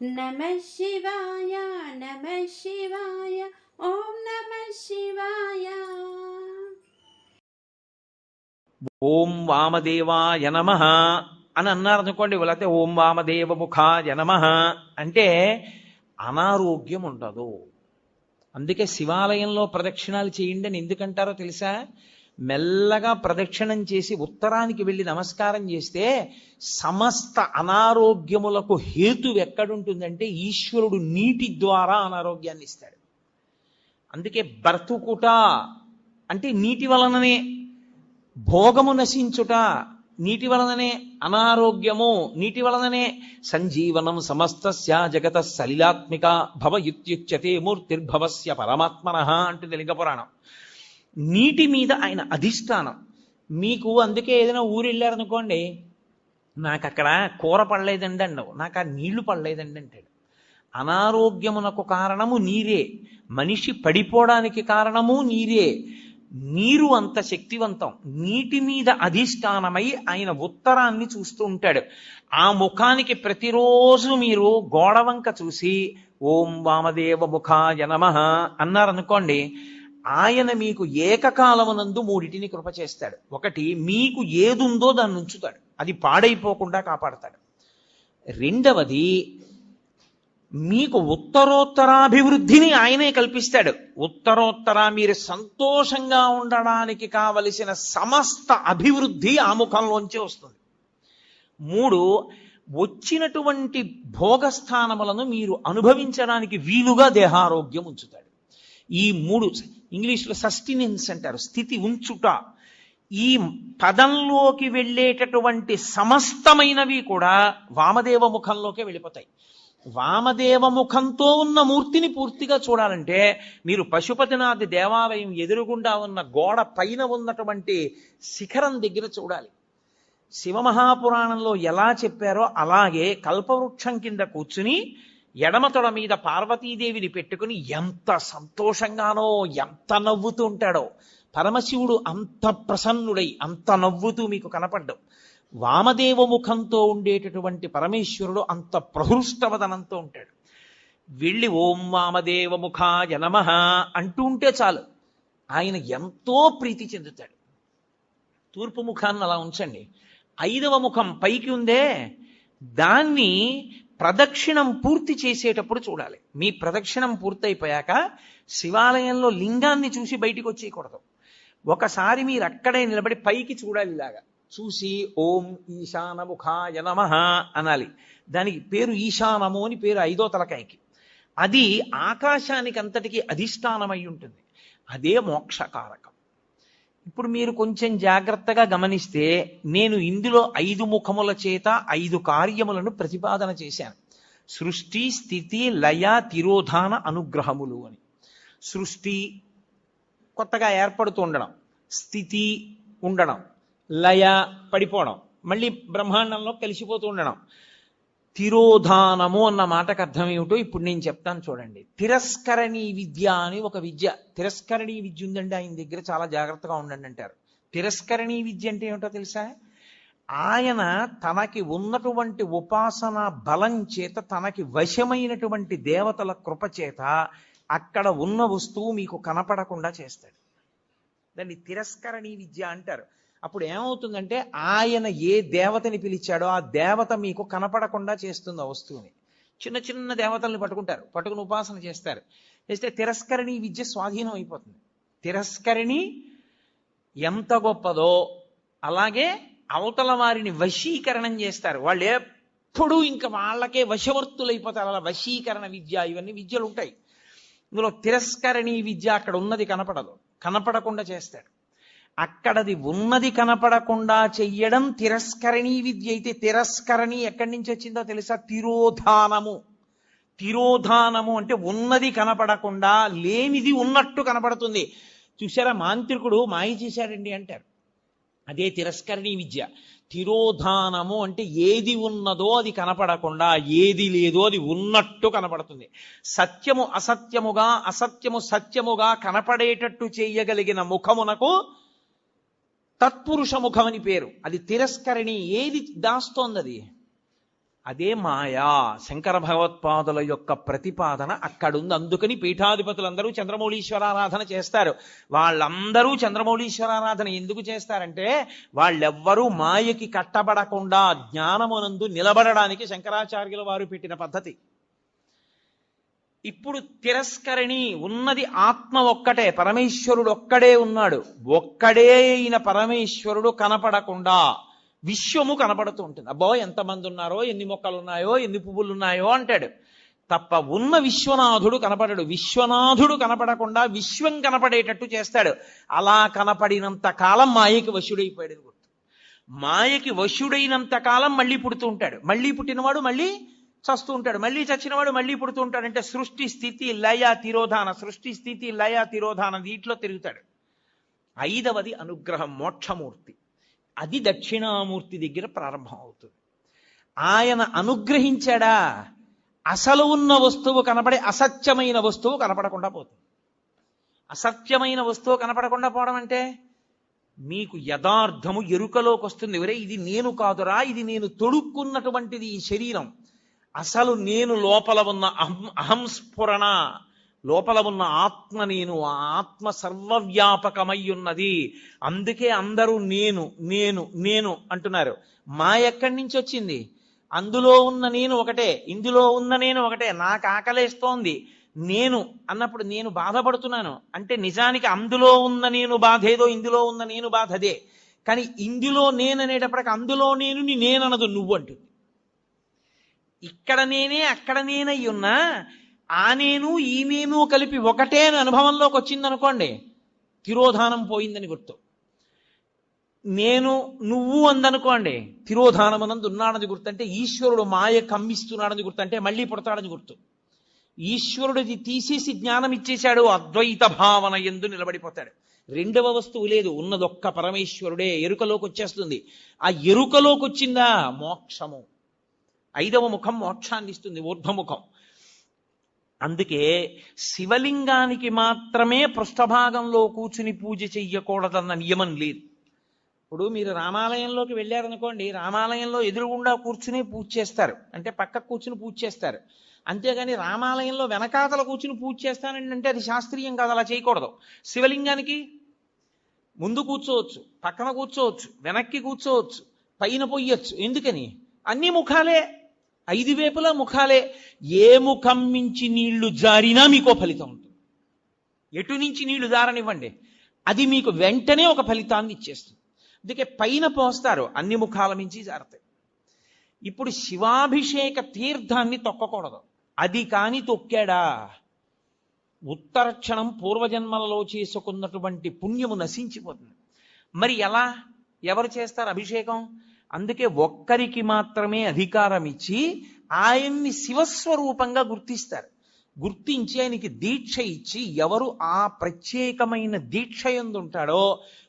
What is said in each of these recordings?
నమః శివాయ నమః శివాయ ఓం నమః శివాయ. ఓం వామదేవాయ నమః అని అన్నారనుకోండి, లేకపోతే ఓం వామదేవ ముఖాయ నమః అంటే అనారోగ్యం ఉండదు. అందుకే శివాలయంలో ప్రదక్షిణాలు చేయండి అని ఎందుకంటారో తెలుసా? మెల్లగా ప్రదక్షిణం చేసి ఉత్తరానికి వెళ్ళి నమస్కారం చేస్తే సమస్త అనారోగ్యములకు హేతు ఎక్కడుంటుందంటే ఈశ్వరుడు నీటి ద్వారా అనారోగ్యాన్ని ఇస్తాడు. అందుకే బ్రతుకుట అంటే నీటి వలననే, భోగము నశించుట నీటి వలననే, అనారోగ్యము నీటి వలననే. సంజీవనం సమస్తస్య జగత సలిలాత్మిక భవ యుత్యుచ్యతే మూర్తిర్భవస్య పరమాత్మనః అంటుంది లింగ పురాణం. నీటి మీద ఆయన అధిష్టానం. మీకు అందుకే ఏదైనా ఊరు వెళ్ళారనుకోండి, నాకు అక్కడ కూర పడలేదండి అండవు, నాకు ఆ నీళ్లు పడలేదండి అంటాడు. అనారోగ్యమునకు కారణము నీరే, మనిషి పడిపోవడానికి కారణము నీరే. నీరు అంత శక్తివంతం. నీటి మీద అధిష్టానమై ఆయన ఉత్తరాన్ని చూస్తూ ఉంటాడు. ఆ ముఖానికి ప్రతిరోజు మీరు గోడవంక చూసి ఓం వామదేవ ముఖాయ నమః అన్నారనుకోండి, ఆయన మీకు ఏకకాలమునందు మూడిటిని కృప చేస్తాడు. ఒకటి, మీకు ఏదుందో దాన్ని ఉంచుతాడు, అది పాడైపోకుండా కాపాడతాడు. రెండవది, మీకు ఉత్తరోత్తరాభివృద్ధిని ఆయనే కల్పిస్తాడు. ఉత్తరోత్తర మీరు సంతోషంగా ఉండడానికి కావలసిన సమస్త అభివృద్ధి ఆ ముఖంలోంచి వస్తుంది. మూడు, వచ్చినటువంటి భోగస్థానములను మీరు అనుభవించడానికి వీలుగా దేహారోగ్యం ఉంచుతాడు. ఈ మూడు ఇంగ్లీష్లో సస్టినెన్స్ అంటారు, స్థితి ఉంచుట. ఈ పదంలోకి వెళ్ళేటటువంటి సమస్తమైనవి కూడా వామదేవ ముఖంలోకే వెళ్ళిపోతాయి. వామదేవ ముఖంతో ఉన్న మూర్తిని పూర్తిగా చూడాలంటే మీరు పశుపతినాథ్ దేవాలయం ఎదురుగుండా ఉన్న గోడ పైన ఉన్నటువంటి శిఖరం దగ్గర చూడాలి. శివమహాపురాణంలో ఎలా చెప్పారో అలాగే కల్పవృక్షం కింద కూర్చుని ఎడమ తొడ మీద పార్వతీదేవిని పెట్టుకుని ఎంత సంతోషంగానో, ఎంత నవ్వుతూ ఉంటాడో. పరమశివుడు అంత ప్రసన్నుడై అంత నవ్వుతూ మీకు కనపడ్డం. వామదేవ ముఖంతో ఉండేటటువంటి పరమేశ్వరుడు అంత ప్రహృష్టవదనంతో ఉంటాడు. వెళ్ళి ఓం వామదేవ ముఖాయ నమః అంటూ ఉంటే చాలు, ఆయన ఎంతో ప్రీతి చెందుతాడు. తూర్పు ముఖాన్ని అలా ఉంచండి. 5వ ముఖం పైకి ఉందే, దాన్ని ప్రదక్షిణం పూర్తి చేసేటప్పుడు చూడాలి. మీ ప్రదక్షిణం పూర్తయిపోయాక శివాలయంలో లింగాన్ని చూసి బయటికి వచ్చేయకూడదు. ఒకసారి మీరు అక్కడే నిలబడి పైకి చూడాలి. ఇలాగా చూసి ఓం ఈశానముఖాయ నమః అనాలి. దానికి పేరు ఈశానము అని పేరు, 5వ తలకాయకి. అది ఆకాశానికి అంతటికి అధిష్టానమై ఉంటుంది. అదే మోక్షకారకం. ఇప్పుడు మీరు కొంచెం జాగ్రత్తగా గమనిస్తే నేను ఇందులో 5 ముఖముల చేత 5 కార్యములను ప్రతిపాదన చేశాను. సృష్టి, స్థితి, లయ, తిరోధాన, అనుగ్రహములు అని. సృష్టి కొత్తగా ఏర్పడుతూ ఉండడం, స్థితి ఉండడం, లయ పడిపోవడం, మళ్ళీ బ్రహ్మాండంలో కలిసిపోతూ ఉండడం. తిరోధానము అన్న మాటకు అర్థం ఏమిటో ఇప్పుడు నేను చెప్తాను చూడండి. తిరస్కరణీ విద్య అని ఒక విద్య, తిరస్కరణీ విద్య ఉందండి ఆయన దగ్గర, చాలా జాగ్రత్తగా ఉండండి అంటారు. తిరస్కరణీ విద్య అంటే ఏమిటో తెలుసా? ఆయన తనకి ఉన్నటువంటి ఉపాసన బలం చేత, తనకి వశమైనటువంటి దేవతల కృప చేత అక్కడ ఉన్న వస్తువు మీకు కనపడకుండా చేస్తాడు. దాన్ని తిరస్కరణీ విద్య అంటారు. అప్పుడు ఏమవుతుందంటే ఆయన ఏ దేవతని పిలిచాడో ఆ దేవత మీకు కనపడకుండా చేస్తుంది ఆ వస్తువుని. చిన్న చిన్న దేవతల్ని పట్టుకుని ఉపాసన చేస్తారు. చేస్తే తిరస్కరణీ విద్య స్వాధీనం అయిపోతుంది. తిరస్కరణి ఎంత గొప్పదో అలాగే అవతల వారిని వశీకరణం చేస్తారు. వాళ్ళు ఎప్పుడూ ఇంకా వాళ్ళకే వశవర్తులైపోతారు. అలా వశీకరణ విద్య, ఇవన్నీ విద్యలు ఉంటాయి. ఇందులో తిరస్కరణీ విద్య అక్కడ ఉన్నది కనపడదు, కనపడకుండా చేస్తాడు. అక్కడది ఉన్నది కనపడకుండా చెయ్యడం తిరస్కరణీ విద్య అయితే, తిరస్కరణి ఎక్కడి నుంచి వచ్చిందో తెలుసా? తిరోధానము. తిరోధానము అంటే ఉన్నది కనపడకుండా లేనిది ఉన్నట్టు కనపడుతుంది. చూసారా, మాంత్రికుడు మాయ చేశాడండి అంటారు. అదే తిరస్కరణీ విద్య. తిరోధానము అంటే ఏది ఉన్నదో అది కనపడకుండా, ఏది లేదో అది ఉన్నట్టు కనపడుతుంది. సత్యము అసత్యముగా, అసత్యము సత్యముగా కనపడేటట్టు చేయగలిగిన ముఖమునకు తత్పురుష ముఖం అని పేరు. అది తిరస్కరణి. ఏది దాస్తోంది? అది అదే మాయా. శంకర భగవత్పాదుల యొక్క ప్రతిపాదన అక్కడుంది. అందుకని పీఠాధిపతులందరూ చంద్రమౌళీశ్వరారాధన చేస్తారు. వాళ్ళందరూ చంద్రమౌళీశ్వరారాధన ఎందుకు చేస్తారంటే వాళ్ళెవ్వరూ మాయకి కట్టబడకుండా జ్ఞానమునందు నిలబడడానికి శంకరాచార్యుల వారు పెట్టిన పద్ధతి. ఇప్పుడు తిరస్కరణి ఉన్నది ఆత్మ ఒక్కటే, పరమేశ్వరుడు ఒక్కడే ఉన్నాడు. ఒక్కడే అయిన పరమేశ్వరుడు కనపడకుండా విశ్వము కనపడుతూ ఉంటుంది. అబ్బో ఎంతమంది ఉన్నారో, ఎన్ని మొక్కలు ఉన్నాయో, ఎన్ని పువ్వులు ఉన్నాయో అంటాడు తప్ప ఉన్న విశ్వనాథుడు కనపడడు. విశ్వనాథుడు కనపడకుండా విశ్వం కనపడేటట్టు చేస్తాడు. అలా కనపడినంత కాలం మాయకి వశుడైపోయాడు గుర్తు. మాయకి వశుడైనంత కాలం మళ్ళీ పుడుతూ ఉంటాడు. మళ్ళీ పుట్టినవాడు మళ్ళీ చస్తూ ఉంటాడు. మళ్ళీ చచ్చినవాడు మళ్ళీ పుడుతూ ఉంటాడు. అంటే సృష్టి స్థితి లయ తిరోధాన, సృష్టి స్థితి లయ తిరోధాన వీటిలో తిరుగుతాడు. ఐదవది అనుగ్రహం, మోక్షమూర్తి. అది దక్షిణామూర్తి దగ్గర ప్రారంభం అవుతుంది. ఆయన అనుగ్రహించాడా అసలు ఉన్న వస్తువు కనపడే అసత్యమైన వస్తువు కనపడకుండా పోతుంది. అసత్యమైన వస్తువు కనపడకుండా పోవడం అంటే మీకు యథార్థము ఎరుకలోకి వస్తుంది. వరే ఇది నేను కాదురా, ఇది నేను తొడుక్కున్నటువంటిది ఈ శరీరం. అసలు నేను లోపల ఉన్న అహంస్ఫురణ, లోపల ఉన్న ఆత్మ నేను. ఆ ఆత్మ సర్వవ్యాపకమై ఉన్నది. అందుకే అందరూ నేను నేను నేను అంటున్నారు. మా ఎక్కడి నుంచి వచ్చింది? అందులో ఉన్న నేను ఒకటే, ఇందులో ఉన్న నేను ఒకటే. నాకు ఆకలేస్తోంది నేను అన్నప్పుడు నేను బాధపడుతున్నాను అంటే నిజానికి అందులో ఉన్న నేను బాధ ఏదో, ఇందులో ఉన్న నేను బాధ అదే. కానీ ఇందులో నేను అనేటప్పటికి అందులో నేను నేననదు, నువ్వు అంటుంది. ఇక్కడ నేనే అక్కడ నేనై ఉన్నా ఆ నేను ఈ నేను కలిపి ఒకటే అని అనుభవంలోకి వచ్చిందనుకోండి, తిరోధానం పోయిందని గుర్తు. నేను నువ్వు అందనుకోండి, తిరోధానమనందు ఉన్నాడని గుర్తు. అంటే ఈశ్వరుడు మాయ కమ్మిస్తున్నాడని గుర్తు. అంటే మళ్ళీ పుడతాడని గుర్తు. ఈశ్వరుడిది తీసేసి జ్ఞానం ఇచ్చేశాడు, అద్వైత భావన ఎందు నిలబడిపోతాడు. రెండవ వస్తువు లేదు, ఉన్నదొక్క పరమేశ్వరుడే. ఎరుకలోకి వచ్చేస్తుంది. ఆ ఎరుకలోకి వచ్చిందా మోక్షము. ఐదవ ముఖం మోక్షాన్ని ఇస్తుంది, ఊర్ధ్వముఖం. అందుకే శివలింగానికి మాత్రమే పృష్ఠభాగంలో కూర్చుని పూజ చెయ్యకూడదన్న నియమం లేదు. ఇప్పుడు మీరు రామాలయంలోకి వెళ్ళారనుకోండి, రామాలయంలో ఎదురుగుండా కూర్చుని పూజ చేస్తారు, అంటే పక్కకు కూర్చుని పూజ చేస్తారు. అంతేగాని రామాలయంలో వెనకాతల కూర్చుని పూజ చేస్తానంటే అది శాస్త్రీయం కాదు, అలా చేయకూడదు. శివలింగానికి ముందు కూర్చోవచ్చు, పక్కన కూర్చోవచ్చు, వెనక్కి కూర్చోవచ్చు, పైన పొయ్యొచ్చు. ఎందుకని? అన్ని ముఖాలే, ఐదు వైపులా ముఖాలే. ఏ ముఖం నుంచి నీళ్లు జారినా మీకో ఫలితం ఉంటుంది. ఎటు నుంచి నీళ్లు జారనివ్వండి, అది మీకు వెంటనే ఒక ఫలితాన్ని ఇచ్చేస్తుంది. అందుకే పైన పోస్తారు, అన్ని ముఖాల నుంచి జారతాయి. ఇప్పుడు శివాభిషేక తీర్థాన్ని తొక్కకూడదు. అది కాని తొక్కాడా ఉత్తర క్షణం పూర్వజన్మలలో చేసుకున్నటువంటి పుణ్యము నశించిపోతుంది. మరి ఎలా, ఎవరు చేస్తారు అభిషేకం? అందుకే ఒక్కరికి మాత్రమే అధికారం ఇచ్చి ఆయన్ని శివస్వరూపంగా గుర్తిస్తారు. గుర్తించి ఆయనకి దీక్ష ఇచ్చి ఎవరు ఆ ప్రత్యేకమైన దీక్ష యందు ఉంటాడో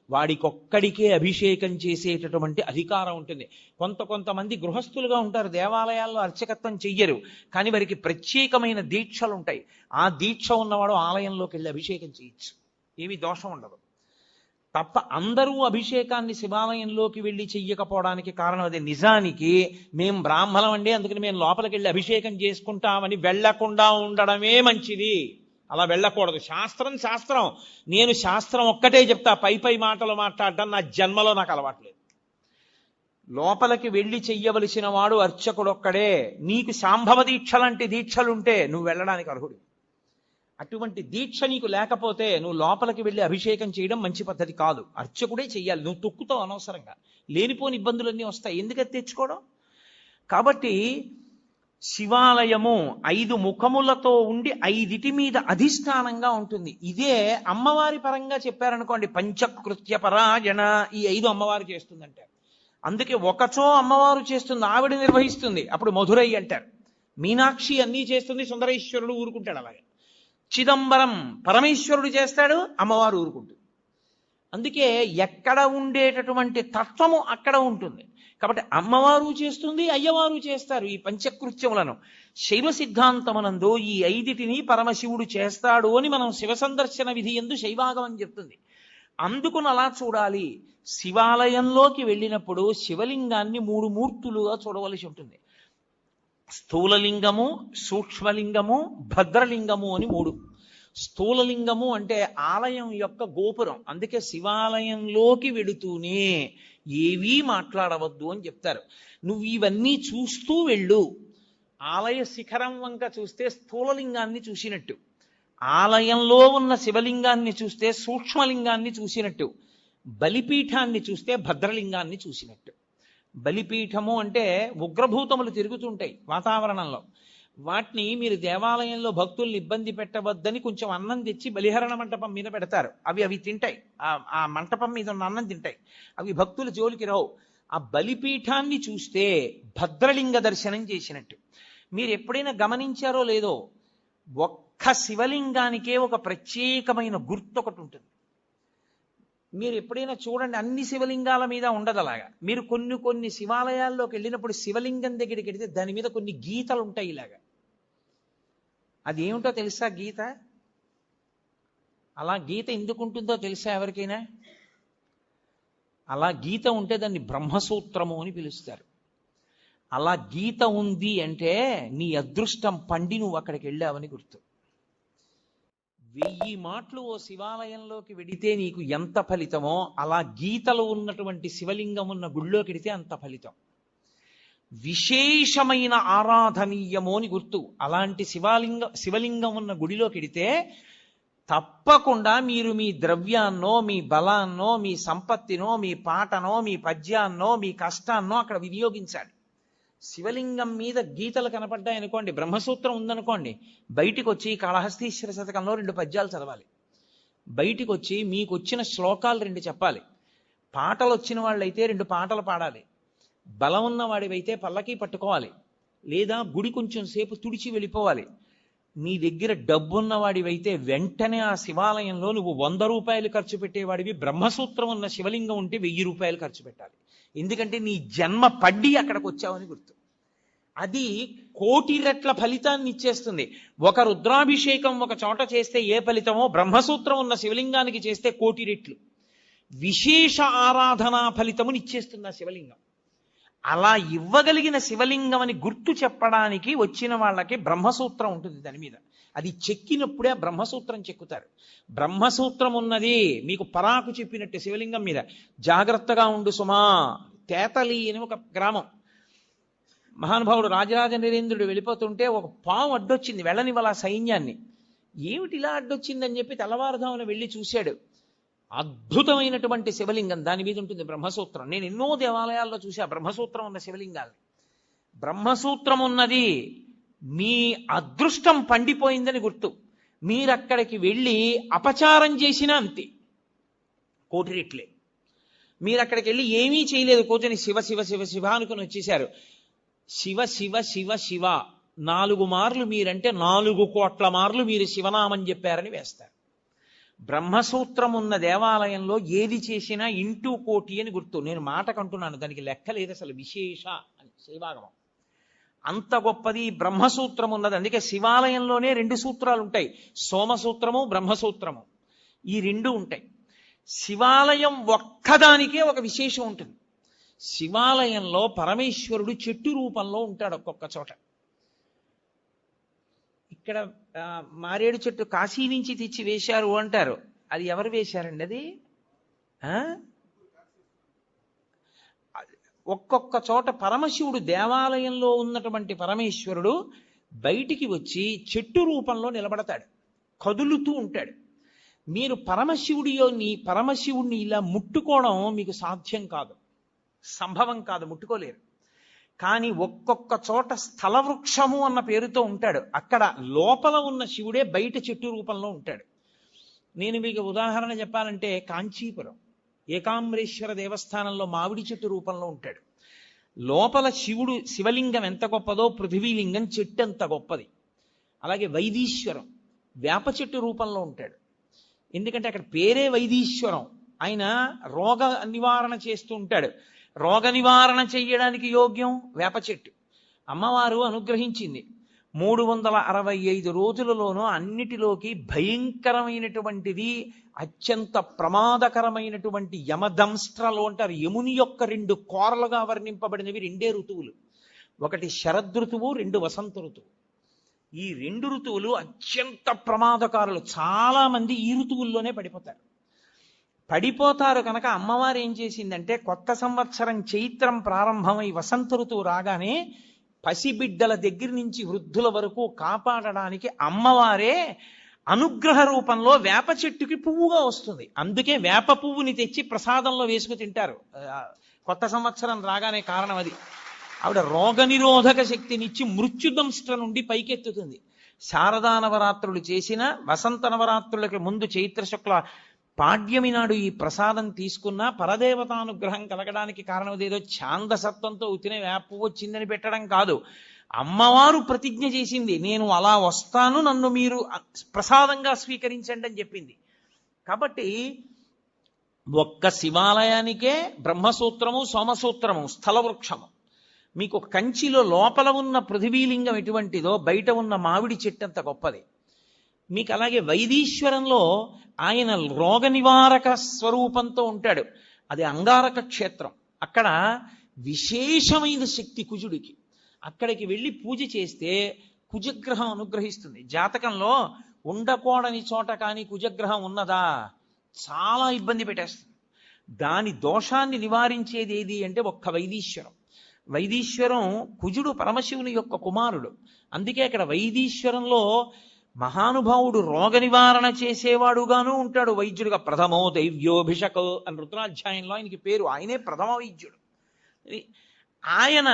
వాడికొక్కడికే అభిషేకం చేసేటటువంటి అధికారం ఉంటుంది. కొంతమంది గృహస్థులుగా ఉంటారు, దేవాలయాల్లో అర్చకత్వం చెయ్యరు, కానీ వారికి ప్రత్యేకమైన దీక్షలు ఉంటాయి. ఆ దీక్ష ఉన్నవాడు ఆలయంలోకి వెళ్ళి అభిషేకం చేయొచ్చు, ఏమీ దోషం ఉండదు. తప్ప అందరూ అభిషేకాన్ని శివాలయంలోకి వెళ్ళి చెయ్యకపోవడానికి కారణం అదే. నిజానికి మేం బ్రాహ్మణం అండి, అందుకని మేము లోపలికి వెళ్ళి అభిషేకం చేసుకుంటామని వెళ్లకుండా ఉండడమే మంచిది. అలా వెళ్ళకూడదు. శాస్త్రం. నేను శాస్త్రం ఒక్కటే చెప్తా, పై మాటలు మాట్లాడడం నా జన్మలో నాకు అలవాట్లేదు. లోపలికి వెళ్ళి చెయ్యవలసిన వాడు అర్చకుడు ఒక్కడే. నీకు శాంభవ దీక్ష లాంటి దీక్షలుంటే నువ్వు వెళ్ళడానికి అర్హుడు. అటువంటి దీక్ష నీకు లేకపోతే నువ్వు లోపలికి వెళ్ళి అభిషేకం చేయడం మంచి పద్ధతి కాదు. అర్చకుడే చెయ్యాలి. నువ్వు తొక్కుతావు అనవసరంగా, లేనిపోని ఇబ్బందులన్నీ వస్తాయి. ఎందుకని తెచ్చుకోవడం? కాబట్టి శివాలయము 5 ముఖములతో ఉండి 5 మీద అధిష్టానంగా ఉంటుంది. ఇదే అమ్మవారి పరంగా చెప్పారనుకోండి, పంచకృత్య పరాయణ, ఈ 5 అమ్మవారు చేస్తుందంటే. అందుకే ఒకచో అమ్మవారు చేస్తుంది, ఆవిడ నిర్వహిస్తుంది, అప్పుడు మధురై అంటారు. మీనాక్షి అన్నీ చేస్తుంది, సుందరేశ్వరుడు ఊరుకుంటాడు. అలాగే చిదంబరం పరమేశ్వరుడు చేస్తాడు, అమ్మవారు ఊరుకుంటుంది. అందుకే ఎక్కడ ఉండేటటువంటి తత్వము అక్కడ ఉంటుంది. కాబట్టి అమ్మవారు చేస్తుంది, అయ్యవారు చేస్తారు ఈ పంచకృత్యములను. శైవ సిద్ధాంతమునందు ఈ 5 పరమశివుడు చేస్తాడు అని మనం శివ సందర్శన విధి యందు శైవాగమని చెప్తుంది. అందుకుని అలా చూడాలి. శివాలయంలోకి వెళ్ళినప్పుడు శివలింగాన్ని 3 మూర్తులుగా చూడవలసి ఉంటుంది. స్థూలలింగము, సూక్ష్మలింగము, భద్రలింగము అని 3. స్థూలలింగము అంటే ఆలయం యొక్క గోపురం. అందుకే శివాలయంలోకి వెడుతూనే ఏవీ మాట్లాడవద్దు అని చెప్తారు. నువ్వు ఇవన్నీ చూస్తూ వెళ్ళు. ఆలయ శిఖరం వంక చూస్తే స్థూలలింగాన్ని చూసినట్టు, ఆలయంలో ఉన్న శివలింగాన్ని చూస్తే సూక్ష్మలింగాన్ని చూసినట్టు, బలిపీఠాన్ని చూస్తే భద్రలింగాన్ని చూసినట్టు. బలిపీఠము అంటే ఉగ్రభూతములు తిరుగుతుంటాయి వాతావరణంలో. వాటిని మీరు దేవాలయంలో భక్తుల్ని ఇబ్బంది పెట్టవద్దని కొంచెం అన్నం తెచ్చి బలిహరణ మంటపం మీద పెడతారు. అవి తింటాయి, ఆ మంటపం మీద ఉన్న అన్నం తింటాయి. అవి భక్తుల జోలికి రావు. ఆ బలిపీఠాన్ని చూస్తే భద్రలింగ దర్శనం చేసినట్టు. మీరు ఎప్పుడైనా గమనించారో లేదో, ఒక్క శివలింగానికే ఒక ప్రత్యేకమైన గుర్తు ఒకటి ఉంటుంది. మీరు ఎప్పుడైనా చూడండి, అన్ని శివలింగాల మీద ఉండదు అలాగా. మీరు కొన్ని శివాలయాల్లోకి వెళ్ళినప్పుడు శివలింగం దగ్గరికి వెళితే దాని మీద కొన్ని గీతలు ఉంటాయి ఇలాగా. అది ఏమిటో తెలుసా గీత? అలా గీత ఎందుకు ఉంటుందో తెలుసా ఎవరికైనా? అలా గీత ఉంటే దాన్ని బ్రహ్మసూత్రము అని పిలుస్తారు. అలా గీత ఉంది అంటే నీ అదృష్టం పండి నువ్వు అక్కడికి వెళ్ళావని గుర్తు. 1000 మాటలు ఓ శివాలయంలోకి వెడితే నీకు ఎంత ఫలితమో, అలా గీతలు ఉన్నటువంటి శివలింగం ఉన్న గుళ్ళోకి వెడితే అంత ఫలితం. విశేషమైన ఆరాధనీయము అని గుర్తు. అలాంటి శివలింగం ఉన్న గుడిలోకి వెడితే తప్పకుండా మీరు మీ ద్రవ్యాన్నో, మీ బలాన్నో, మీ సంపత్తినో, మీ పాటనో, మీ పద్యాన్నో, మీ కష్టాన్నో అక్కడ వినియోగించాలి. శివలింగం మీద గీతలు కనపడ్డాయనుకోండి, బ్రహ్మసూత్రం ఉందనుకోండి, బయటికి వచ్చి కాళహస్తీశ్వర శతకంలో 2 పద్యాలు చదవాలి. బయటికి వచ్చి మీకు వచ్చిన శ్లోకాలు 2 చెప్పాలి. పాటలు వచ్చిన వాళ్ళైతే 2 పాటలు పాడాలి. బలం ఉన్న వాడివైతే పల్లకి పట్టుకోవాలి, లేదా గుడి కొంచెం సేపు తుడిచి వెళ్ళిపోవాలి. నీ దగ్గర డబ్బున్న వాడివైతే వెంటనే ఆ శివాలయంలో నువ్వు 100 రూపాయలు ఖర్చు పెట్టేవాడివి, బ్రహ్మసూత్రం ఉన్న శివలింగం ఉంటే 1000 రూపాయలు ఖర్చు పెట్టాలి. ఎందుకంటే నీ జన్మ పడ్డి అక్కడికి వచ్చావని గుర్తు. అది 1,000,000 రెట్ల ఫలితాన్ని ఇచ్చేస్తుంది. ఒక రుద్రాభిషేకం ఒక చోట చేస్తే ఏ ఫలితమో, బ్రహ్మసూత్రం ఉన్న శివలింగానికి చేస్తే 1,000,000 రెట్లు విశేష ఆరాధనా ఫలితముని ఇచ్చేస్తుంది ఆ శివలింగం. అలా ఇవ్వగలిగిన శివలింగం అని గుర్తు చెప్పడానికి వచ్చిన వాళ్ళకి బ్రహ్మసూత్రం ఉంటుంది దాని మీద. అది చెక్కినప్పుడే బ్రహ్మసూత్రం చెక్కుతారు. బ్రహ్మసూత్రం ఉన్నది మీకు పరాకు చెప్పినట్టు శివలింగం మీద. జాగ్రత్తగా ఉండు సుమా. తేతలి అని ఒక గ్రామం. మహానుభావుడు రాజరాజ నరేంద్రుడు వెళ్ళిపోతుంటే ఒక పాము అడ్డొచ్చింది, వెళ్ళనివ్వాల సైన్యాన్ని. ఏమిటి ఇలా అడ్డొచ్చిందని చెప్పి తెల్లవారుధామున వెళ్ళి చూశాడు. అద్భుతమైనటువంటి శివలింగం, దాని మీద ఉంటుంది బ్రహ్మసూత్రం. నేను ఎన్నో దేవాలయాల్లో చూసా బ్రహ్మసూత్రం ఉన్న శివలింగాలు. బ్రహ్మసూత్రం ఉన్నది మీ అదృష్టం పండిపోయిందని గుర్తు. మీరక్కడికి వెళ్ళి అపచారం చేసినా అంతే, 1,000,000 రెట్లే. మీరు అక్కడికి వెళ్ళి ఏమీ చేయలేదు, కూర్చొని శివ శివ శివ శివ అనుకుని వచ్చేశారు. శివ శివ శివ శివ 4 మార్లు మీరంటే 4 కోట్ల మార్లు మీరు శివనామం చెప్పారని వేస్తారు. బ్రహ్మసూత్రం ఉన్న దేవాలయంలో ఏది చేసినా ఇంటూ 1,000,000 అని గుర్తు. నేను మాటకంటున్నాను, దానికి లెక్క లేదు అసలు. విశేష అని శైవాగమం అంత గొప్పది బ్రహ్మసూత్రం ఉన్నది. అందుకే శివాలయంలోనే 2 సూత్రాలు ఉంటాయి, సోమసూత్రము, బ్రహ్మసూత్రము. ఈ 2 ఉంటాయి. శివాలయం ఒక్కదానికే ఒక విశేషం ఉంటుంది. శివాలయంలో పరమేశ్వరుడు చెట్టు రూపంలో ఉంటాడు ఒక్కొక్క చోట. ఇక్కడ మారేడు చెట్టు కాశీ నుంచి తెచ్చి వేశారు అంటారు. అది ఎవరు వేశారండి? అది ఒక్కొక్క చోట పరమశివుడు, దేవాలయంలో ఉన్నటువంటి పరమేశ్వరుడు బయటికి వచ్చి చెట్టు రూపంలో నిలబడతాడు, కదులుతూ ఉంటాడు. మీరు పరమశివుడిని ఇలా ముట్టుకోవడం మీకు సాధ్యం కాదు, సంభవం కాదు, ముట్టుకోలేరు. కానీ ఒక్కొక్క చోట స్థల వృక్షము అన్న పేరుతో ఉంటాడు. అక్కడ లోపల ఉన్న శివుడే బయట చెట్టు రూపంలో ఉంటాడు. నేను మీకు ఉదాహరణ చెప్పాలంటే, కాంచీపురం ఏకాంబరేశ్వర దేవస్థానంలో మామిడి చెట్టు రూపంలో ఉంటాడు. లోపల శివలింగం ఎంత గొప్పదో పృథివీలింగం చెట్టు ఎంత గొప్పది. అలాగే వైదీశ్వరం వేప చెట్టు రూపంలో ఉంటాడు. ఎందుకంటే అక్కడ పేరే వైదీశ్వరం. ఆయన రోగ నివారణ చేస్తూ ఉంటాడు. రోగ నివారణ చెయ్యడానికి యోగ్యం వేప చెట్టు. అమ్మవారు అనుగ్రహించింది. 365 రోజులలోనూ అన్నిటిలోకి భయంకరమైనటువంటిది, అత్యంత ప్రమాదకరమైనటువంటి యమదంస్ట్రలు అంటారు. యముని యొక్క 2 కోరలుగా వర్ణింపబడినవి 2 ఋతువులు. ఒకటి శరదృతువు, రెండు వసంత ఋతువు. ఈ రెండు ఋతువులు అత్యంత ప్రమాదకారులు. చాలా మంది ఈ ఋతువుల్లోనే పడిపోతారు కనుక అమ్మవారు ఏం చేసిందంటే, కొత్త సంవత్సరం చైత్రం ప్రారంభమై వసంత ఋతువు రాగానే పసిబిడ్డల దగ్గర నుంచి వృద్ధుల వరకు కాపాడడానికి అమ్మవారే అనుగ్రహ రూపంలో వేప చెట్టుకి పువ్వుగా వస్తుంది. అందుకే వేప పువ్వుని తెచ్చి ప్రసాదంలో వేసుకు తింటారు కొత్త సంవత్సరం రాగానే. కారణం అది. ఆవిడ రోగనిరోధక శక్తినిచ్చి మృత్యుదంష్ట నుండి పైకెత్తుతుంది. శారదా నవరాత్రులు చేసిన, వసంత నవరాత్రులకి ముందు చైత్ర శుక్ల పాడ్యమి నాడు ఈ ప్రసాదం తీసుకున్నా పరదేవతానుగ్రహం కలగడానికి కారణం ఏదో ఛాందసత్వంతో ఉతినే వేప వచ్చిందని పెట్టడం కాదు. అమ్మవారు ప్రతిజ్ఞ చేసింది, నేను అలా వస్తాను, నన్ను మీరు ప్రసాదంగా స్వీకరించండి అని చెప్పింది. కాబట్టి ఒక్క శివాలయానికే బ్రహ్మసూత్రము, సోమసూత్రము, స్థలవృక్షము. మీకు కంచిలో లోపల ఉన్న పృథివీలింగం ఎటువంటిదో బయట ఉన్న మామిడి చెట్టంత గొప్పది. మీకు అలాగే వైదీశ్వరంలో ఆయన రోగ నివారక స్వరూపంతో ఉంటాడు. అది అంగారక క్షేత్రం. అక్కడ విశేషమైన శక్తి కుజుడికి. అక్కడికి వెళ్ళి పూజ చేస్తే కుజగ్రహం అనుగ్రహిస్తుంది. జాతకంలో ఉండకూడని చోట కానీ కుజగ్రహం ఉన్నదా, చాలా ఇబ్బంది పెట్టేస్తుంది. దాని దోషాన్ని నివారించేది ఏది అంటే ఒక్క వైదీశ్వరం. వైదీశ్వరం కుజుడు పరమశివుని యొక్క కుమారుడు. అందుకే అక్కడ వైదీశ్వరంలో మహానుభావుడు రోగ నివారణ చేసేవాడుగాను ఉంటాడు, వైద్యుడిగా. ప్రథమో దైవ్యోభిషక్ అని రుద్రాధ్యాయంలో ఆయనకి పేరు. ఆయనే ప్రథమ వైద్యుడు. ఆయన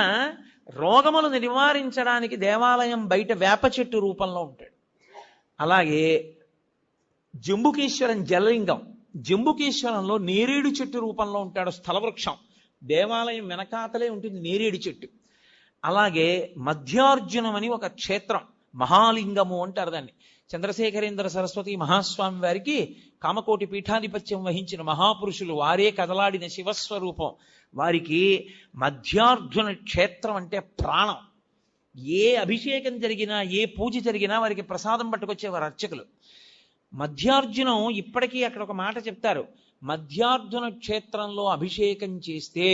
రోగములను నివారించడానికి దేవాలయం బయట వేప చెట్టు రూపంలో ఉంటాడు. అలాగే జంబుకేశ్వరం జలలింగం, జంబుకేశ్వరంలో నేరేడు చెట్టు రూపంలో ఉంటాడు, స్థలవృక్షం. దేవాలయం వెనకాతలే ఉంటుంది నేరేడు చెట్టు. అలాగే మధ్యార్జునం అని ఒక క్షేత్రం, మహాలింగము అంటారు దాన్ని. చంద్రశేఖరేంద్ర సరస్వతి మహాస్వామి వారికి కామకోటి పీఠాధిపత్యం వహించిన మహాపురుషులు, వారే కదలాడిన శివస్వరూపం. వారికి మధ్యార్జున క్షేత్రం అంటే ప్రాణం. ఏ అభిషేకం జరిగినా, ఏ పూజ జరిగినా వారికి ప్రసాదం పట్టుకొచ్చేవారు అర్చకులు. మధ్యార్జునం ఇప్పటికీ అక్కడ ఒక మాట చెప్తారు, మధ్యార్జున క్షేత్రంలో అభిషేకం చేస్తే,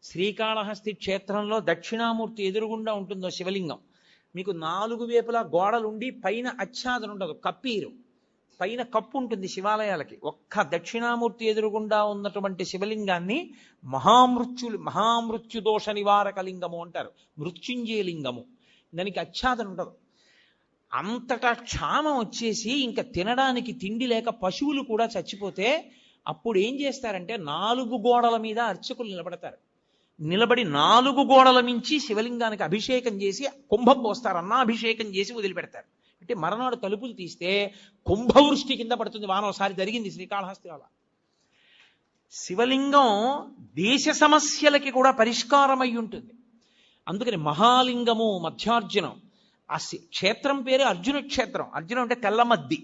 శ్రీకాళహస్తి క్షేత్రంలో దక్షిణామూర్తి ఎదురుగుండా ఉంటుందో శివలింగం, మీకు 4 వైపులా గోడలుండి పైన ఆచ్ఛాదన ఉండదు, కప్పీరు, పైన కప్పు ఉంటుంది శివాలయాలకి. ఒక్క దక్షిణామూర్తి ఎదురుగుండా ఉన్నటువంటి శివలింగాన్ని మహామృత్యు దోష నివారక లింగము అంటారు, మృత్యుంజయ లింగము. దానికి ఆచ్ఛాదన ఉండదు. అంతటా క్షామం వచ్చేసి ఇంకా తినడానికి తిండి లేక పశువులు కూడా చచ్చిపోతే అప్పుడు ఏం చేస్తారంటే 4 గోడల మీద అర్చకులు నిలబడతారు. నిలబడి 4 గోడల మించి శివలింగానికి అభిషేకం చేసి కుంభం పోస్తారు, అన్నాభిషేకం చేసి వదిలిపెడతారు. అంటే మరనాడు తలుపులు తీస్తే కుంభవృష్టి కింద పడుతుంది వాన. ఒకసారి జరిగింది శ్రీకాళహస్తి వల్ల. శివలింగం దేశ సమస్యలకి కూడా పరిష్కారం అయి ఉంటుంది. అందుకని మహాలింగము మధ్యార్జునం. ఆ క్షేత్రం పేరు అర్జున క్షేత్రం. అర్జునం అంటే తెల్లమద్ది,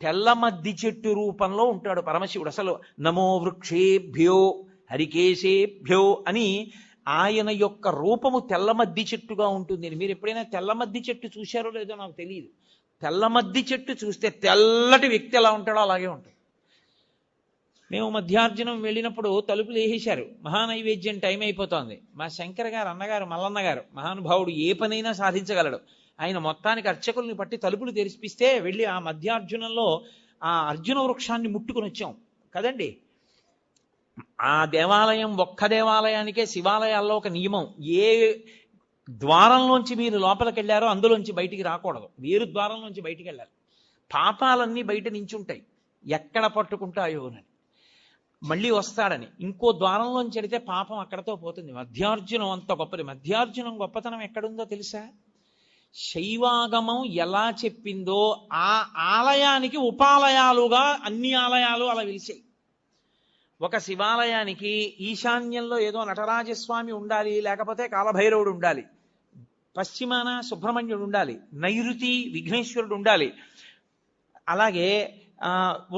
తెల్లమద్ది చెట్టు రూపంలో ఉంటాడు పరమశివుడు. అసలు నమో వృక్షేభ్యో హరికేశేభ్యో అని ఆయన యొక్క రూపము తెల్లమద్ది చెట్టుగా ఉంటుంది. మీరు ఎప్పుడైనా తెల్లమద్ది చెట్టు చూశారో లేదో నాకు తెలియదు. తెల్లమద్ది చెట్టు చూస్తే తెల్లటి వ్యక్తి ఎలా ఉంటాడో అలాగే ఉంటుంది. మేము మధ్యార్జునం వెళ్ళినప్పుడు తలుపులు వేసేశారు, మహానైవేద్యం టైం అయిపోతోంది. మా శంకర్ గారు అన్నగారు, మల్లన్న గారు, మహానుభావుడు, ఏ పనైనా సాధించగలడు. ఆయన మొత్తానికి అర్చకుల్ని పట్టి తలుపులు తెరిపిస్తే వెళ్ళి ఆ మధ్యార్జునంలో ఆ అర్జున వృక్షాన్ని ముట్టుకుని వచ్చాం కదండి. ఆ దేవాలయం ఒక్క దేవాలయానికే శివాలయాల్లో ఒక నియమం, ఏ ద్వారంలోంచి మీరు లోపలికి వెళ్ళారో అందులోంచి బయటికి రాకూడదు, వేరు ద్వారంలోంచి బయటికి వెళ్ళాలి. పాపాలన్నీ బయట నించుంటాయి, ఎక్కడ పట్టుకుంటాయో అని, మళ్ళీ వస్తాడని. ఇంకో ద్వారంలోంచి వెడితే పాపం అక్కడతో పోతుంది. మధ్యార్జునం అంత గొప్పది. మధ్యార్జునం గొప్పతనం ఎక్కడుందో తెలుసా? శైవాగమం ఎలా చెప్పిందో ఆ ఆలయానికి ఉపాలయాలుగా అన్ని ఆలయాలు అలా వెలిసాయి. ఒక శివాలయానికి ఈశాన్యంలో ఏదో నటరాజస్వామి ఉండాలి, లేకపోతే కాలభైరవుడు ఉండాలి, పశ్చిమాన సుబ్రహ్మణ్యుడు ఉండాలి, నైరుతి విఘ్నేశ్వరుడు ఉండాలి, అలాగే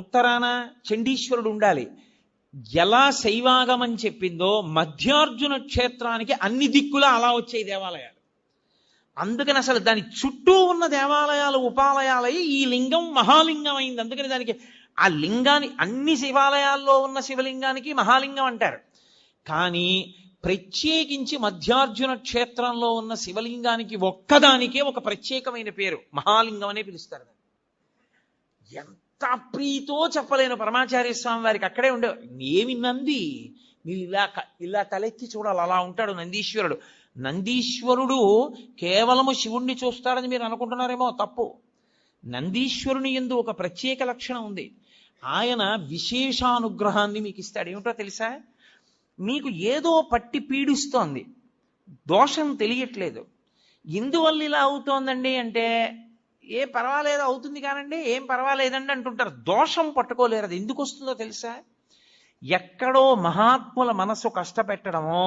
ఉత్తరాన చండీశ్వరుడు ఉండాలి. ఎలా శైవాగమం చెప్పిందో మధ్యార్జున క్షేత్రానికి అన్ని దిక్కులా అలా వచ్చాయి దేవాలయాలు. అందుకని అసలు దాని చుట్టూ ఉన్న దేవాలయాలు ఉపాలయాలై ఈ లింగం మహాలింగం అయింది. అందుకని దానికి ఆ లింగాన్ని, అన్ని శివాలయాల్లో ఉన్న శివలింగానికి మహాలింగం అంటారు. కానీ ప్రత్యేకించి మధ్యార్జున క్షేత్రంలో ఉన్న శివలింగానికి ఒక్కదానికే ఒక ప్రత్యేకమైన పేరు మహాలింగం అనే పిలుస్తారు. ఎంత ప్రీతో చెప్పలేను పరమాచార్య స్వామి వారికి. అక్కడే ఉండే ఏమి నంది, మీరు ఇలా తలెత్తి చూడాలి, అలా ఉంటాడు నందీశ్వరుడు. నందీశ్వరుడు కేవలము శివుణ్ణి చూస్తాడని మీరు అనుకుంటున్నారేమో, తప్పు. నందీశ్వరుని యందు ఒక ప్రత్యేక లక్షణం ఉంది. ఆయన విశేషానుగ్రహాన్ని మీకు ఇస్తాడు. ఏమిటో తెలుసా? మీకు ఏదో పట్టి పీడిస్తోంది, దోషం తెలియట్లేదు. ఎందువల్ల ఇలా అవుతోందండి అంటే, ఏ పర్వాలేదు అవుతుంది కానండి, ఏం పర్వాలేదండి అంటుంటారు. దోషం పట్టుకోలేరు. అది ఎందుకు వస్తుందో తెలుసా? ఎక్కడో మహాత్ముల మనసు కష్టపెట్టడమో,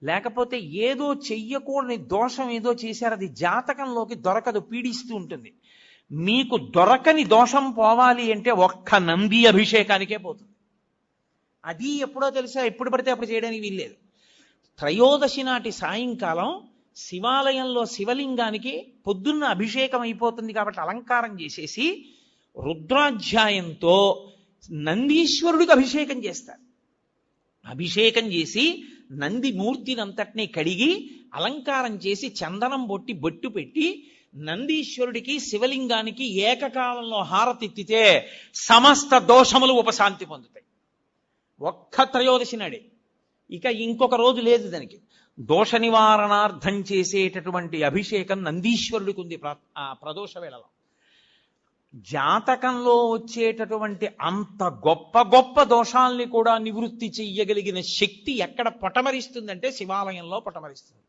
లేకపోతే ఏదో చెయ్యకూడని దోషం ఏదో చేశారు, అది జాతకంలోకి దొరకదు, పీడిస్తూ ఉంటుంది. మీకు దొరకని దోషం పోవాలి అంటే ఒక్క నంది అభిషేకానికే పోతుంది. అది ఎప్పుడో తెలుసా? ఎప్పుడు పడితే అప్పుడు చేయడానికి వీల్లేదు. త్రయోదశి నాటి సాయంకాలం శివాలయంలో శివలింగానికి పొద్దున్న అభిషేకం అయిపోతుంది కాబట్టి అలంకారం చేసేసి రుద్రాధ్యాయంతో నందీశ్వరుడికి అభిషేకం చేస్తారు. అభిషేకం చేసి నంది మూర్తినంతటినీ కడిగి అలంకారం చేసి చందనం బొట్టు పెట్టి నందీశ్వరుడికి శివలింగానికి ఏకకాలంలో హారతిత్తితే సమస్త దోషములు ఉపశాంతి పొందుతాయి. ఒక్క త్రయోదశి నాడే. ఇక ఇంకొక రోజు లేదు దానికి. దోష నివారణార్థం చేసేటటువంటి అభిషేకం నందీశ్వరుడికి ఉంది ప్రదోష వేళలో. జాతకంలో వచ్చేటటువంటి అంత గొప్ప గొప్ప దోషాల్ని కూడా నివృత్తి చెయ్యగలిగిన శక్తి ఎక్కడ పటమరిస్తుందంటే శివాలయంలో పటమరిస్తుంది.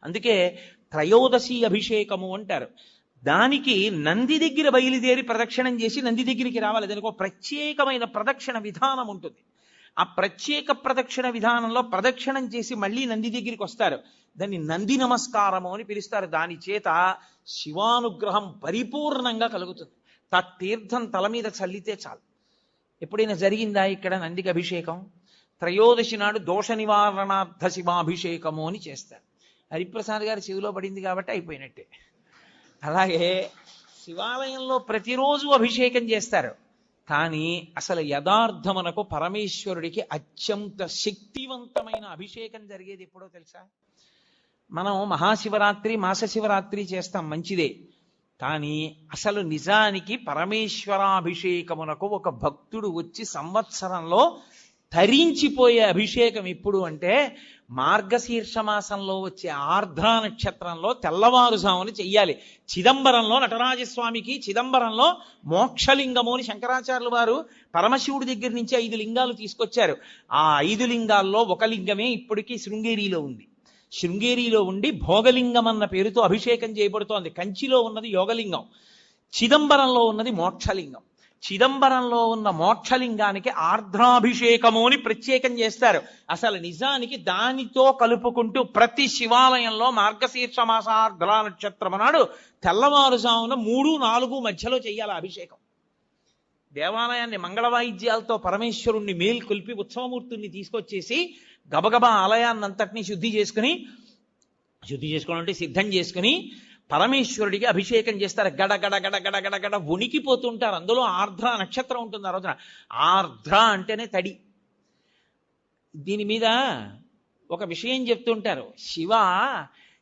అందుకే త్రయోదశి అభిషేకము అంటారు. దానికి నంది దగ్గర బయలుదేరి ప్రదక్షిణం చేసి నంది దగ్గరికి రావాలి. దానికి ఒక ప్రత్యేకమైన ప్రదక్షిణ విధానం ఉంటుంది. ఆ ప్రత్యేక ప్రదక్షిణ విధానంలో ప్రదక్షిణం చేసి మళ్ళీ నంది దగ్గరికి వస్తారు. దాన్ని నంది నమస్కారము అని పిలుస్తారు. దాని చేత శివానుగ్రహం పరిపూర్ణంగా కలుగుతుంది. తీర్థం తల మీద చల్లితే చాలు. ఎప్పుడైనా జరిగిందా ఇక్కడ నందికి అభిషేకం? త్రయోదశి నాడు దోష నివారణార్థ శివాభిషేకము అని చేస్తారు. హరిప్రసాద్ గారి చెవిలో పడింది కాబట్టి అయిపోయినట్టే. అలాగే శివాలయంలో ప్రతిరోజు అభిషేకం చేస్తారు. కానీ అసలు యథార్థమునకు పరమేశ్వరుడికి అత్యంత శక్తివంతమైన అభిషేకం జరిగేది ఎప్పుడో తెలుసా? మనం మహాశివరాత్రి మాస శివరాత్రి చేస్తాం, మంచిదే. కానీ అసలు నిజానికి పరమేశ్వరాభిషేకమునకు ఒక భక్తుడు వచ్చి సంవత్సరంలో తరించిపోయే అభిషేకం ఎప్పుడు అంటే మార్గశీర్ష మాసంలో వచ్చే ఆర్ద్రా నక్షత్రంలో తెల్లవారుజామున చెయ్యాలి. చిదంబరంలో నటరాజస్వామికి చిదంబరంలో మోక్షలింగము అని శంకరాచార్యులు వారు పరమశివుడి దగ్గర నుంచి 5 లింగాలు తీసుకొచ్చారు. ఆ 5 లింగాల్లో ఒక లింగమే ఇప్పటికీ శృంగేరిలో ఉంది. శృంగేరిలో ఉండి భోగలింగం అన్న పేరుతో అభిషేకం చేయబడుతోంది. కంచిలో ఉన్నది యోగలింగం, చిదంబరంలో ఉన్నది మోక్షలింగం. చిదంబరంలో ఉన్న మోక్షలింగానికి ఆర్ద్రాభిషేకము అని ప్రత్యేకం చేస్తారు. అసలు నిజానికి దానితో కలుపుకుంటూ ప్రతి శివాలయంలో మార్గశీర్ష మాస ఆర్ద్రా నక్షత్రం నాడు తెల్లవారుజామున 3-4 మధ్యలో చెయ్యాలి అభిషేకం. దేవాలయాన్ని మంగళవాయిద్యాలతో పరమేశ్వరుణ్ణి మేల్కొల్పి ఉత్సవమూర్తుల్ని తీసుకొచ్చేసి గబగబా ఆలయాన్నంతటినీ శుద్ధి చేసుకోవడం అంటే సిద్ధం చేసుకుని పరమేశ్వరుడికి అభిషేకం చేస్తారు. గడ గడ గడ గడ గడ గడ వణికిపోతుంటారు. అందులో ఆర్ద్ర నక్షత్రం ఉంటుంది ఆ రోజున. ఆర్ద్ర అంటేనే తడి. దీని మీద ఒక విషయం చెప్తుంటారు. శివ,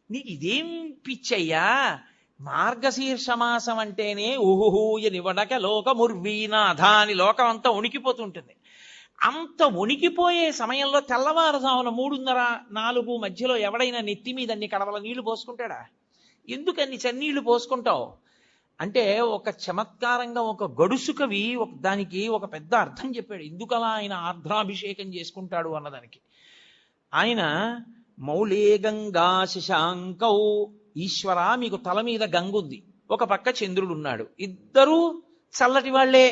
నీకు ఇదేం పిచ్చయ్యా, మార్గశీర్ష మాసం అంటేనే ఊహూయ నివడక లోకముర్వీనాథ అని లోకం అంతా వణికిపోతుంటుంది. అంత వణికిపోయే సమయంలో తెల్లవారుజామున 3:30-4 మధ్యలో ఎవడైనా నెత్తి మీద అన్ని కడవల నీళ్లు పోసుకుంటాడా? ఎందుకన్ని చన్నీళ్లు పోసుకుంటావు అంటే ఒక చమత్కారంగా ఒక గడుసు కవి దానికి ఒక పెద్ద అర్థం చెప్పాడు. ఎందుకలా ఆయన ఆర్ద్రాభిషేకం చేసుకుంటాడు అన్నదానికి. ఆయన మౌళే గంగా శశాంకౌ, ఈశ్వర మీకు తల మీద గంగ ఉంది, ఒక పక్క చంద్రుడు ఉన్నాడు, ఇద్దరూ చల్లటి వాళ్లే,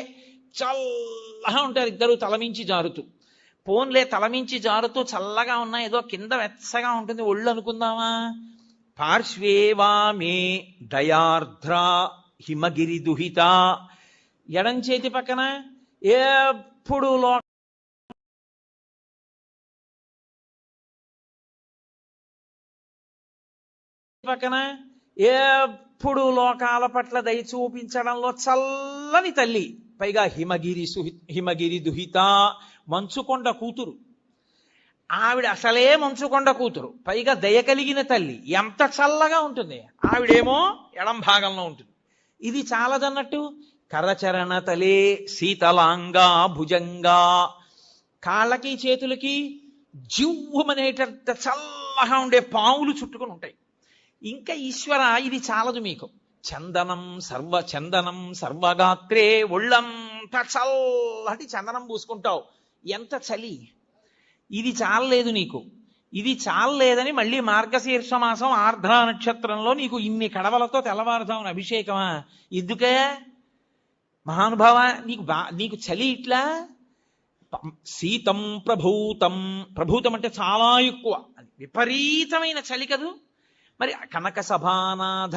చల్లగా ఉంటారు ఇద్దరు తలమించి జారుతూ. పోన్లే తలమించి జారుతూ చల్లగా ఉన్నా ఏదో కింద వెచ్చగా ఉంటుంది ఒళ్ళు అనుకుందామా. పార్శ్వే వామే దయార్ద్ర హిమగిరి దుహిత, ఎడం చేతి పక్కన ఎప్పుడు పక్కన ఎప్పుడు లోకాల పట్ల దయ చూపించడంలో చల్లని తల్లి, పైగా హిమగిరి దుహిత, మంచుకొండ కూతురు. ఆవిడ అసలే మంచుకొండ కూతురు, పైగా దయ కలిగిన తల్లి, ఎంత చల్లగా ఉంటుంది. ఆవిడేమో ఎడం భాగంలో ఉంటుంది. ఇది చాలదన్నట్టు కరచరణ తలే శీతలాంగా భుజంగా, కాళ్ళకి చేతులకి జివ్వుమనేటంత చల్లగా ఉండే పాములు చుట్టుకొని ఉంటాయి. ఇంకా ఈశ్వర ఇది చాలదు మీకు, చందనం సర్వగాత్రే, ఒళ్ళంత చల్లటి చందనం పూసుకుంటావు, ఎంత చలి. ఇది చాలలేదు నీకు. ఇది చాలలేదని మళ్ళీ మార్గశీర్ష మాసం ఆర్ద్ర నక్షత్రంలో నీకు ఇన్ని కడవలతో తెల్లవారుజామున అభిషేకమా? ఎందుకే మహానుభావ, నీకు చలి ఇట్లా. శీతం ప్రభూతం, ప్రభూతం అంటే చాలా ఎక్కువ, విపరీతమైన చలి కదూ. మరి కనక సభానాథ,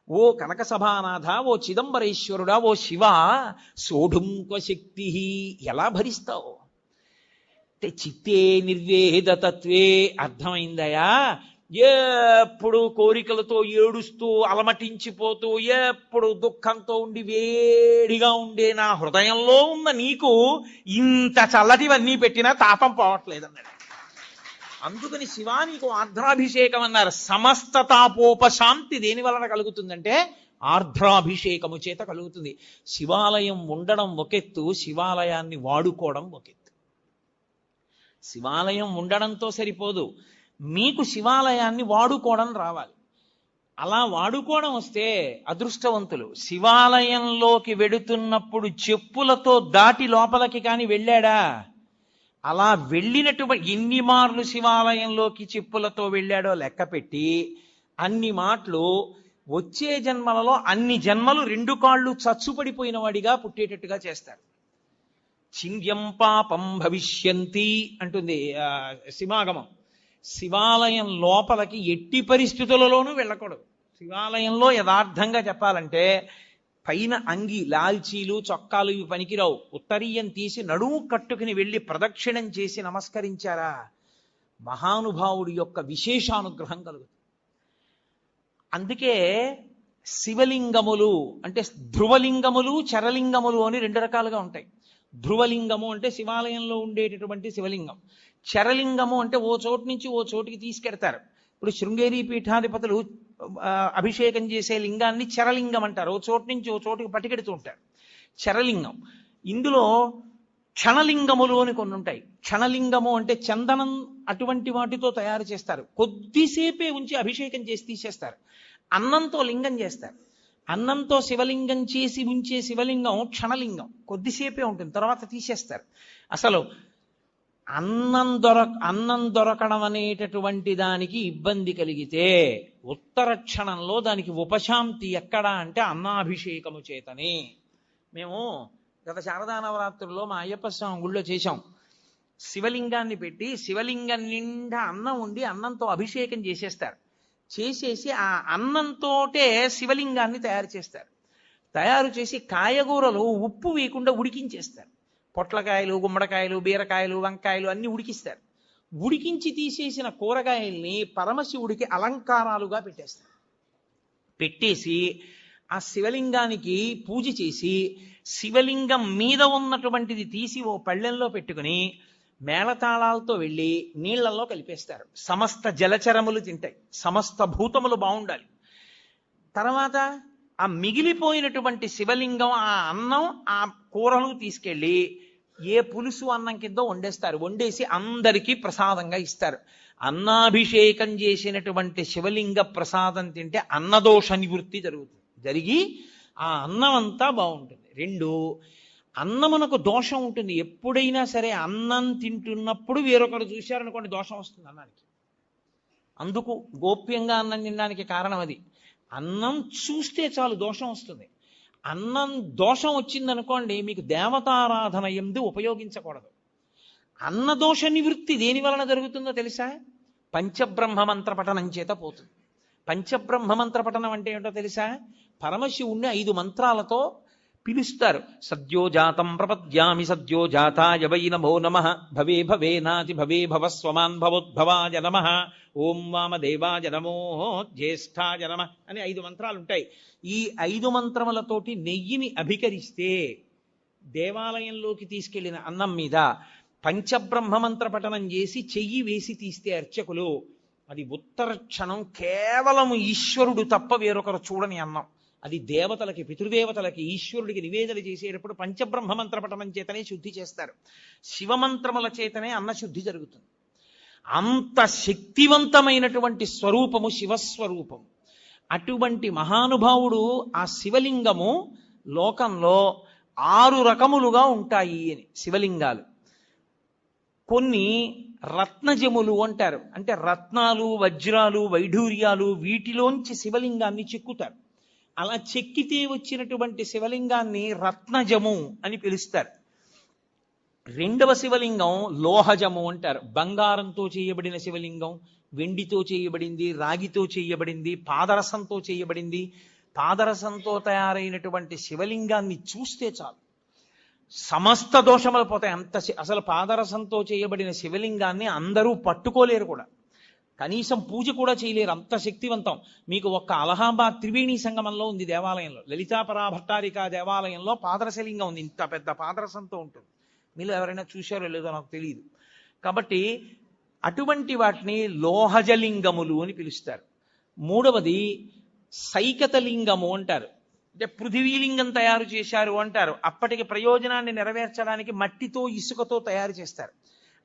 ఓ కనక సభానాథ, ఓ చిదంబరేశ్వరుడా, ఓ శివ, సోఢుంక శక్తి, ఎలా భరిస్తావు? అంటే చిత్తే నిర్వేద తత్వే, అర్థమైందయా. ఎప్పుడు కోరికలతో ఏడుస్తూ అలమటించిపోతూ ఎప్పుడు దుఃఖంతో ఉండి వేడిగా ఉండే నా హృదయంలో ఉన్న నీకు ఇంత చల్లటివన్నీ పెట్టినా తాపం పోవట్లేదన్నాడు. అందుకని శివా నీకు ఆర్ద్రాభిషేకం అన్నారు. సమస్త తాపోపశాంతి దేని వలన కలుగుతుందంటే ఆర్ద్రాభిషేకము చేత కలుగుతుంది. శివాలయం ఉండడం ఒకెత్తు, శివాలయాన్ని వాడుకోవడం ఒకెత్తు. శివాలయం ఉండడంతో సరిపోదు, మీకు శివాలయాన్ని వాడుకోవడం రావాలి. అలా వాడుకోవడం వస్తే అదృష్టవంతులు. శివాలయంలోకి వెడుతున్నప్పుడు చెప్పులతో దాటి లోపలికి కాని వెళ్ళాడా? అలా వెళ్ళినటువంటి ఎన్ని మార్లు శివాలయంలోకి చెప్పులతో వెళ్ళాడో లెక్క పెట్టి అన్ని మాటలు వచ్చే జన్మలలో అన్ని జన్మలు 2 కాళ్ళు చచ్చుపడిపోయిన వాడిగా పుట్టేటట్టుగా చేస్తారు. చింద్యం పాపం భవిష్యంతి అంటుంది శివాగమం. శివాలయం లోపలికి ఎట్టి పరిస్థితులలోనూ వెళ్ళకూడదు. శివాలయంలో యథార్థంగా చెప్పాలంటే పైన అంగి, లాల్చీలు, చొక్కాలు ఇవి పనికిరావు. ఉత్తరీయం తీసి నడుము కట్టుకుని వెళ్ళి ప్రదక్షిణం చేసి నమస్కరించారా, మహానుభావుడి యొక్క విశేషానుగ్రహం కలుగుతుంది. అందుకే శివలింగములు అంటే ధ్రువలింగములు, చరలింగములు అని 2 రకాలుగా ఉంటాయి. ధ్రువలింగము అంటే శివాలయంలో ఉండేటటువంటి శివలింగం. చరలింగము అంటే ఓ చోటు నుంచి ఓ చోటికి తీసుకెడతారు. ఇప్పుడు శృంగేరి పీఠాధిపతులు అభిషేకం చేసే లింగాన్ని చరలింగం అంటారు. ఓ చోటు నుంచి ఓ చోటుకి పట్టుకెడుతూ ఉంటారు, చరలింగం. ఇందులో క్షణలింగములు అని కొన్ని ఉంటాయి. క్షణలింగము అంటే చందనం అటువంటి వాటితో తయారు చేస్తారు. కొద్దిసేపే ఉంచి అభిషేకం చేసి తీసేస్తారు. అన్నంతో లింగం చేస్తారు. అన్నంతో శివలింగం చేసి ఉంచే శివలింగం క్షణలింగం, కొద్దిసేపే ఉంటుంది, తర్వాత తీసేస్తారు. అసలు అన్నం దొరకడం అనేటటువంటి దానికి ఇబ్బంది కలిగితే ఉత్తర క్షణంలో దానికి ఉపశాంతి ఎక్కడా అంటే అన్నాభిషేకము చేతనే. మేము గత శారదా నవరాత్రుల్లో మా అయ్యప్ప స్వామి గుళ్ళో చేశాం. శివలింగాన్ని పెట్టి శివలింగం నిండా అన్నం ఉండి అన్నంతో అభిషేకం చేసేస్తారు. చేసేసి ఆ అన్నంతోటే శివలింగాన్ని తయారు చేస్తారు. తయారు చేసి కాయగూరలు ఉప్పు వేయకుండా ఉడికించేస్తారు. పొట్లకాయలు, గుమ్మడికాయలు, బీరకాయలు, వంకాయలు అన్ని ఉడికిస్తారు. ఉడికించి తీసేసిన కూరగాయల్ని పరమశివుడికి అలంకారాలుగా పెట్టేస్తారు. పెట్టేసి ఆ శివలింగానికి పూజ చేసి శివలింగం మీద ఉన్నటువంటిది తీసి ఓ పళ్ళెంలో పెట్టుకుని మేళతాళాలతో వెళ్ళి నీళ్లలో కలిపేస్తారు. సమస్త జలచరములు తింటాయి, సమస్త భూతములు బాగుండాలి. తర్వాత ఆ మిగిలిపోయినటువంటి శివలింగం, ఆ అన్నం, ఆ కూరలు తీసుకెళ్ళి ఏ పులుసు అన్నం కింద వండేస్తారు. వండేసి అందరికీ ప్రసాదంగా ఇస్తారు. అన్నాభిషేకం చేసినటువంటి శివలింగ ప్రసాదం తింటే అన్నదోష నివృత్తి జరిగి ఆ అన్నం అంతా బాగుంటుంది. 2, అన్నమునకు దోషం ఉంటుంది. ఎప్పుడైనా సరే అన్నం తింటున్నప్పుడు వేరొకరు చూశారనుకోండి దోషం వస్తుంది అన్నానికి. అందుకు గోప్యంగా అన్నం తినడానికి కారణం అది. అన్నం చూస్తే చాలు దోషం వస్తుంది. అన్నం దోషం వచ్చిందనుకోండి మీకు దేవతారాధన యందు ఉపయోగించకూడదు. అన్నదోష నివృత్తి దేని వలన జరుగుతుందో తెలుసా? పంచబ్రహ్మ మంత్ర పఠనం చేత పోతుంది. పంచబ్రహ్మ మంత్ర పఠనం అంటే ఏంటో తెలుసా? పరమశివుణ్ణి 5 మంత్రాలతో పిలుస్తారు. సద్యోజాతం ప్రపద్యామి సద్యోజాతాయ వై నమో నమః, భవే భవేనాతి భవే భవస్వమాన్ భవోద్భవాయ నమః, ఓం వామదేవాయ నమో జ్యేష్ఠాయ నమః అని 5 మంత్రాలు ఉంటాయి. ఈ 5 మంత్రములతోటి నెయ్యిని అభికరిస్తే దేవాలయంలోకి తీసుకెళ్లిన అన్నం మీద పంచబ్రహ్మమంత్ర పఠనం చేసి చెయ్యి వేసి తీస్తే అర్చకులు, అది ఉత్తర క్షణం కేవలం ఈశ్వరుడు తప్ప వేరొకరు చూడని అన్నం. అది దేవతలకి, పితృదేవతలకి, ఈశ్వరుడికి నివేదన చేసేటప్పుడు పంచబ్రహ్మమంత్ర పఠనం చేతనే శుద్ధి చేస్తారు. శివమంత్రముల చేతనే అన్నశుద్ధి జరుగుతుంది. అంత శక్తివంతమైనటువంటి స్వరూపము శివస్వరూపము. అటువంటి మహానుభావుడు ఆ శివలింగము లోకంలో 6 రకములుగా ఉంటాయి అని. శివలింగాలు కొన్ని రత్నజములు అంటారు, అంటే రత్నాలు, వజ్రాలు, వైఢూర్యాలు వీటిలోంచి శివలింగాన్ని చెక్కుతారు. అలా చెక్కితే వచ్చినటువంటి శివలింగాన్ని రత్నజము అని పిలుస్తారు. రెండవ శివలింగం లోహజము అంటారు. బంగారంతో చేయబడిన శివలింగం, వెండితో చేయబడింది, రాగితో చేయబడింది, పాదరసంతో చేయబడింది. పాదరసంతో తయారైనటువంటి శివలింగాన్ని చూస్తే చాలు సమస్త దోషములు పోతాయి. అసలు పాదరసంతో చేయబడిన శివలింగాన్ని అందరూ పట్టుకోలేరు కూడా, కనీసం పూజ కూడా చేయలేరు, అంత శక్తివంతం. మీకు ఒక్క అలహాబాద్ త్రివేణి సంగమంలో ఉంది దేవాలయంలో, లలితాపరా భట్టారికా దేవాలయంలో పాదరసలింగం ఉంది. ఇంత పెద్ద పాదరసంతో ఉంటుంది. మీరు ఎవరైనా చూశారో లేదో నాకు తెలియదు. కాబట్టి అటువంటి వాటిని లోహజలింగములు అని పిలుస్తారు. మూడవది సైకతలింగము అంటారు, అంటే పృథివీలింగం తయారు చేశారు అంటారు. అప్పటికి ప్రయోజనాన్ని నెరవేర్చడానికి మట్టితో ఇసుకతో తయారు చేస్తారు.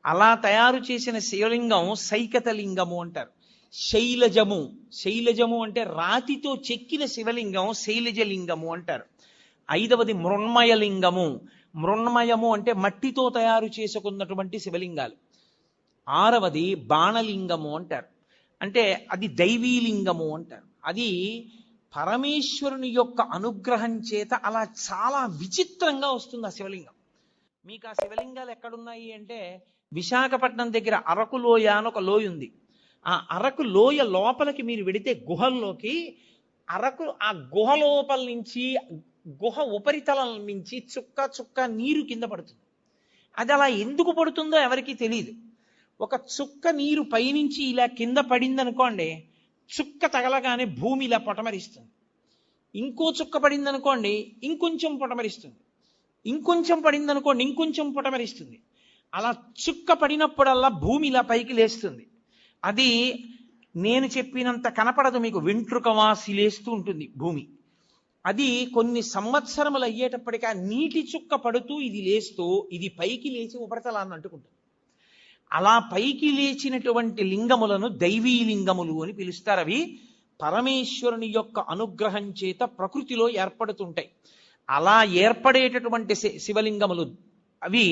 అలా తయారు చేసిన శివలింగం సైకతలింగము అంటారు. శైలజము, శైలజము అంటే రాతితో చెక్కిన శివలింగం శైలజలింగము అంటారు. ఐదవది మృణ్మయలింగము, మృణ్మయము అంటే మట్టితో తయారు చేసుకున్నటువంటి శివలింగాలు. ఆరవది బాణలింగము అంటారు, అంటే అది దైవీలింగము అంటారు. అది పరమేశ్వరుని యొక్క అనుగ్రహం చేత అలా చాలా విచిత్రంగా వస్తుంది ఆ శివలింగం. మీకు ఆ శివలింగాలు ఎక్కడున్నాయి అంటే విశాఖపట్నం దగ్గర అరకు లోయ అని ఒక లోయ ఉంది. ఆ అరకు లోయ లోపలికి మీరు వెడితే గుహల్లోకి, అరకు ఆ గుహ లోపల నుంచి, గుహ ఉపరితలం నుంచి చుక్క చుక్క నీరు కింద పడుతుంది. అది అలా ఎందుకు పడుతుందో ఎవరికీ తెలియదు. ఒక చుక్క నీరు పైనుంచి ఇలా కింద పడింది అనుకోండి, చుక్క తగలగానే భూమి ఇలా పొటమరిస్తుంది. ఇంకో చుక్క పడింది అనుకోండి, ఇంకొంచెం పొటమరిస్తుంది. ఇంకొంచెం పడింది అనుకోండి, ఇంకొంచెం పొటమరిస్తుంది. అలా చుక్క పడినప్పుడల్లా భూమి ఇలా పైకి లేస్తుంది. అది నేను చెప్పినంత కనపడదు మీకు, వెంట్రుక వాసి లేస్తూ ఉంటుంది భూమి. అది కొన్ని సంవత్సరములు అయ్యేటప్పటికీ ఆ నీటి చుక్క పడుతూ ఇది లేస్తూ ఇది పైకి లేచి ఉపరితలాన్ని అంటుకుంటుంది. అలా పైకి లేచినటువంటి లింగములను దైవీ లింగములు అని పిలుస్తారు. అవి పరమేశ్వరుని యొక్క అనుగ్రహం చేత ప్రకృతిలో ఏర్పడుతుంటాయి. అలా ఏర్పడేటటువంటి శివలింగములు అవి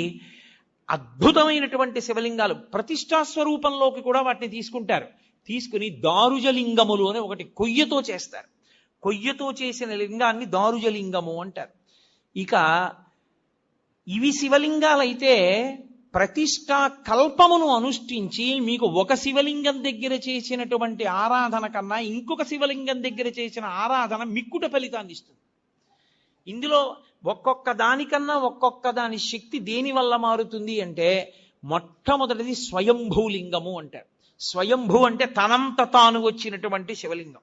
అద్భుతమైనటువంటి శివలింగాలు. ప్రతిష్టా స్వరూపంలోకి కూడా వాటిని తీసుకుంటారు. తీసుకుని దారుజలింగములు అని ఒకటి కొయ్యతో చేస్తారు. కొయ్యతో చేసిన లింగాన్ని దారుజలింగము అంటారు. ఇక ఇవి శివలింగాలైతే ప్రతిష్టా కల్పమును అనుష్ఠించి మీకు ఒక శివలింగం దగ్గర చేసినటువంటి ఆరాధన కన్నా ఇంకొక శివలింగం దగ్గర చేసిన ఆరాధన మిక్కుట ఫలితాన్ని ఇస్తుంది. ఇందులో ఒక్కొక్క దానికన్నా ఒక్కొక్క దాని శక్తి దేని వల్ల మారుతుంది అంటే మొట్టమొదటిది స్వయంభూలింగము అంటారు. స్వయంభూ అంటే తనంత తాను వచ్చినటువంటి శివలింగం.